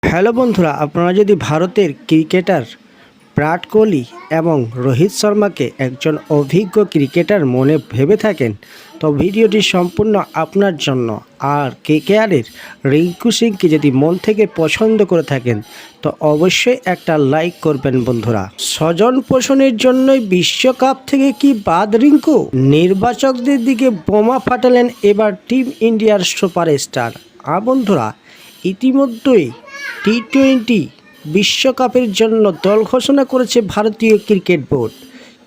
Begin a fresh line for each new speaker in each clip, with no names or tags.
Hello বন্ধুরা, আপনারা যদি ভারতের ক্রিকেটার বিরাট কোহলি এবং রোহিত শর্মাকে একজন অভিজ্ঞ ক্রিকেটার মনে ভেবে থাকেন তো ভিডিওটি সম্পূর্ণ আপনার জন্য। আর কেকেআরের রিঙ্কু সিংকে যদি মন থেকে পছন্দ করে থাকেন তো অবশ্যই একটা লাইক করবেন বন্ধুরা। স্বজন পোষণের জন্যই বিশ্বকাপ থেকে কি বাদ রিঙ্কু? নির্বাচকদের দিকে বোমা ফাটালেন এবার টিম ইন্ডিয়ার সুপারস্টার। বন্ধুরা, ইতিমধ্যেই টি-20 বিশ্বকাপের জন্য দল ঘোষণা করেছে ভারতীয় ক্রিকেট বোর্ড,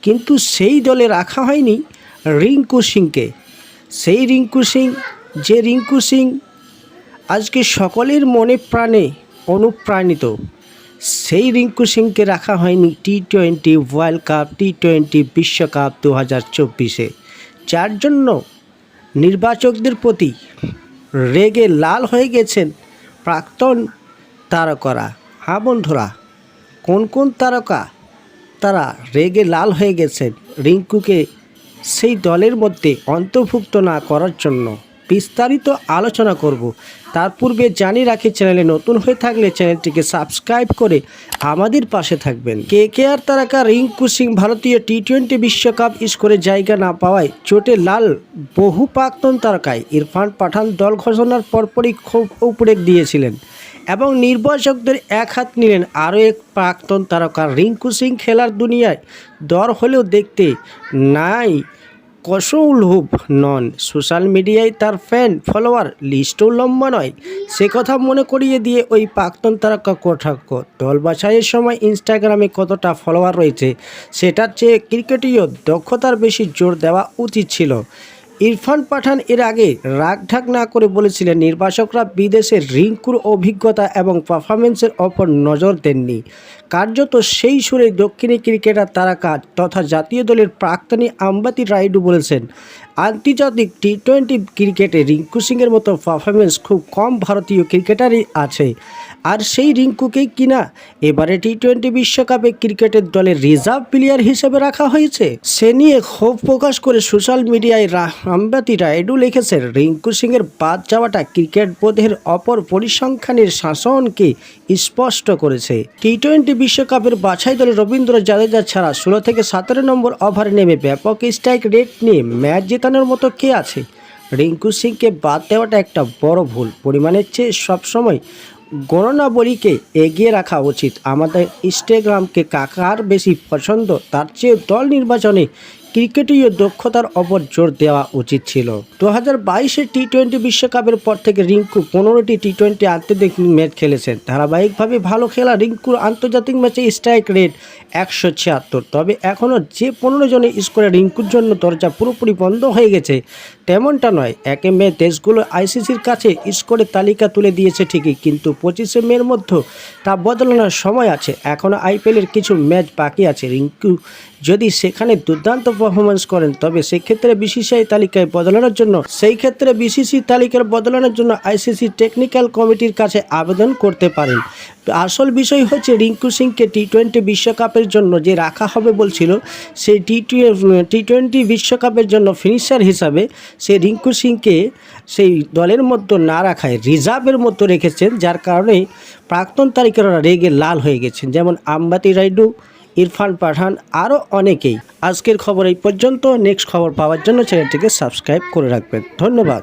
কিন্তু সেই দলে রাখা হয়নি রিঙ্কু সিংকে। সেই রিঙ্কু সিং আজকে সকলের মনে প্রাণে অনুপ্রাণিত, সেই রিঙ্কু সিংকে রাখা হয়নি টি-20 ওয়ার্ল্ড কাপ, টি-20 বিশ্বকাপ 2024-এ, যার জন্য নির্বাচকদের প্রতি রেগে লাল হয়ে গেছেন প্রাক্তন তারকারা। বন্ধুরা, কোন তারকা তারা রেগে লাল হয়ে গেছেন রিঙ্কুকে সেই দলের মধ্যে অন্তর্ভুক্ত না করার জন্য? বিস্তারিত আলোচনা করব। তার পূর্বে জানিয়ে রাখি, চ্যানেলে নতুন হয়ে থাকলে চ্যানেলটিকে সাবস্ক্রাইব করে আমাদের পাশে থাকবেন। কেকেআর তারকা রিঙ্কু সিং ভারতীয় টি-20 বিশ্বকাপ স্কোরে জায়গা না পাওয়ায় চোটে লাল বহু প্রাক্তন তারকায় ইরফান পাঠান দল ঘোষণার পরপরই খুব উপরে দিয়েছিলেন এবং নির্বাচকদের এক হাত নিলেন আরও এক প্রাক্তন তারকা রিঙ্কু সিং। খেলার দুনিয়ায় দর হলেও দেখতে নাই কৌশলভূপ নন, সোশ্যাল মিডিয়ায় তার ফ্যান ফলোয়ার লিস্টও লম্বা নয়, সে কথা মনে করিয়ে দিয়ে ওই প্রাক্তন তারকা কটাক্ষ। দল বাছাইয়ের সময় ইনস্টাগ্রামে কতটা ফলোয়ার রয়েছে সেটার চেয়ে ক্রিকেটীয় দক্ষতার বেশি জোর দেওয়া উচিত ছিল। ইরফান পাঠান এর আগে রাগঢাক না করে বলেছিলেন নির্বাচকরা বিদেশের রিঙ্কুর অভিজ্ঞতা এবং পারফরমেন্সের ওপর নজর দেননি। কার্যত সেই সুরে দক্ষিণী ক্রিকেটার তারকা তথা জাতীয় দলের প্রাক্তনী আম্বাতি রায়ডু বলেছেন, আন্তর্জাতিক টি-20 ক্রিকেটে রিঙ্কু সিংয়ের মতো পারফরমেন্স খুব কম ভারতীয় ক্রিকেটারই আছে, আর সেই রিঙ্কুকেই কিনা এবারে টি-20 বিশ্বকাপে ক্রিকেটের দলের রিজার্ভ প্লেয়ার হিসেবে রাখা হয়েছে। সে নিয়ে ক্ষোভ প্রকাশ করে সোশ্যাল মিডিয়ায় আম্বাতি রায়ডু লিখেছেন, রিঙ্কু সিংয়ের বাদ যাওয়াটা ক্রিকেট বোর্ডের অপর পরিসংখ্যানের শাসনকে স্পষ্ট করেছে। টি-20 বিশ্বকাপের বাছাই দলে রবীন্দ্র জাদেজা ছাড়া 16 থেকে 17 নম্বর ওভারে নেমে ব্যাপক স্ট্রাইক রেট নিয়ে ম্যাচ জেতানোর মতো কে আছে? রিঙ্কু সিংকে বাদ দেওয়াটা একটা বড় ভুল। পরিমাণের চেয়ে সবসময় গণনাবলীকে এগিয়ে রাখা উচিত। আমাদের ইনস্টাগ্রামকে কার বেশি পছন্দ তার চেয়ে দল নির্বাচনে ক্রিকেটীয় দক্ষতার ওপর জোর দেওয়া উচিত ছিল। 2022-এর টি-20 বিশ্বকাপের পর থেকে রিঙ্কু 15টি টি-20 আন্তর্জাতিক ম্যাচ খেলেছেন। ধারাবাহিকভাবে ভালো খেলা রিঙ্কুর আন্তর্জাতিক ম্যাচে স্ট্রাইক রেট 176। তবে এখনও যে 15 জনের স্কোরে রিঙ্কুর জন্য দরজা পুরোপুরি বন্ধ হয়ে গেছে তেমনটা নয়। 1 মে দেশগুলো আইসিসির কাছে স্কোরের তালিকা তুলে দিয়েছে ঠিকই, কিন্তু 25 মের মধ্যে তা বদলানোর সময় আছে। এখনও আইপিএলের কিছু ম্যাচ বাকি আছে। রিঙ্কু যদি সেখানে দুর্দান্ত পারফরমেন্স করেন তবে সেক্ষেত্রে বিসিসিআই তালিকায় বদলানোর জন্য আইসিসি টেকনিক্যাল কমিটির কাছে আবেদন করতে পারেন। আসল বিষয় হচ্ছে রিঙ্কু সিংকে টি-20 বিশ্বকাপের জন্য যে রাখা হবে বলছিল, সেই টি-20 বিশ্বকাপের জন্য ফিনিশার হিসাবে সেই রিঙ্কু সিংকে সেই দলের মধ্যে না রাখায় রিজার্ভের মধ্যে রেখেছেন, যার কারণে প্রাক্তন তারকারা রেগে লাল হয়ে গেছেন, যেমন আম্বাতি রায়ডু, ইরফান পাঠান, আরও অনেকেই। আজকের খবর এই পর্যন্ত। নেক্সট খবর পাওয়ার জন্য চ্যানেলটিকে সাবস্ক্রাইব করে রাখবেন। ধন্যবাদ।